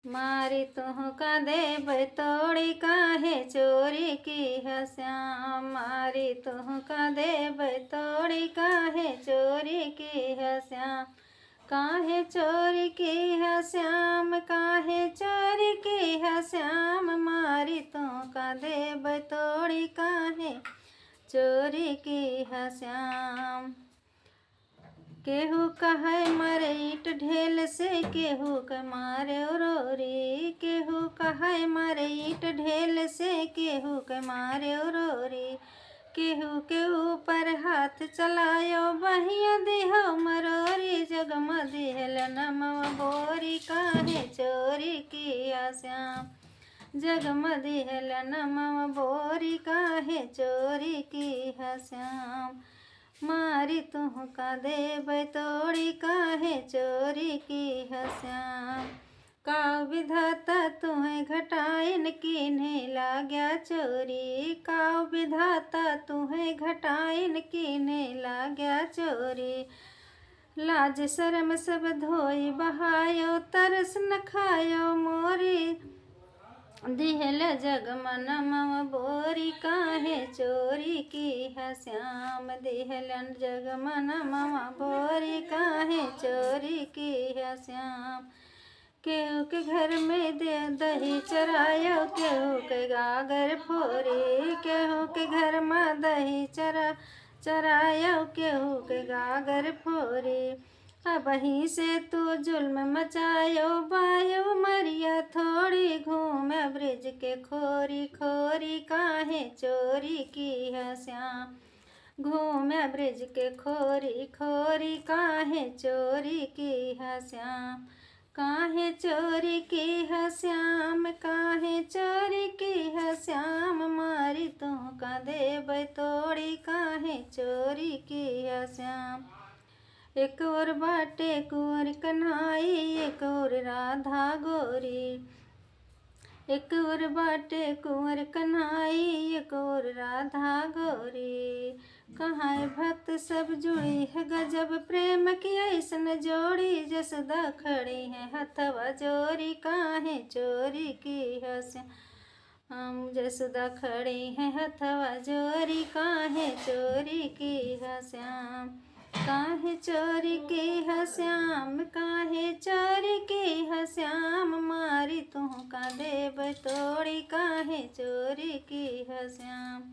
मारी तुहका देब तोड़ी काहे चोरी की है श्याम। मारी तुहका देब तोड़ी काहे चोरी की है श्याम। काहे चोरी की है श्याम, काहे चोरी की है श्याम। मारी तुहका देब तोड़ी काहे चोरी की है श्याम। केहू कहे मरे ईट ढेल से, केहू के मारे रोरी। केहू कहे मरे ईट ढेल से, केहू के मारे रोरी। केहू के ऊपर हाथ चलायो, बहिया दिहो मरोरी। जगम दिहल नमव बोरी, काहे चोरी किया श्याम। जगम दिहल नमव बोरी, काहे चोरी किया श्याम। मारी तुहका देब तोड़ी काहे चोरी की है श्याम। का विधाता तुम्हें घटाइन कीन्हे लाग्या चोरी। का विधाता तुम्हें घटाइन कीन्हे लाग्या चोरी। लाज शरम सब धोई बहायो, तरस न खायो मोरी। दिहल जगमन मम बोरी, काहे चोरी की है श्याम। दिहल जगमन मम बोरी, काहे चोरी की है श्याम। केहू के घर में दे दही चरायो, केहू के गागर फोरी। केहू के घर में दही चरायो, केहू के गागर फोरी। अबही से तू जुल्म मचायो, बायो मरिया थोड़ी। घूमे ब्रिज के खोरी खोरी, काहे चोरी की है श्याम। घूमे ब्रिज के खोरी खोरी, काहे चोरी की है श्याम। काहे चोरी की है श्याम, काहे चोरी की है श्याम। मारी तुहका देब तोड़ी, काहे चोरी की है श्याम। एक और बाटे कुंवर कन्हाई, एक और राधा गोरी। एक और बाटे कुंवर कन्हाई, एक और राधा गोरी। कहाँ भक्त सब जुड़ी है गजब प्रेम की ऐसन जोड़ी। जसोदा खड़ी है हथवा जोरी, काहे चोरी की है श्याम। जसोदा खड़ी है हथवा जोरी, काहे चोरी की है श्याम। काहे चोरी की है श्याम, काहे चोरी की है श्याम। मारी तुहका देब तोड़ी, काहे चोरी की है श्याम।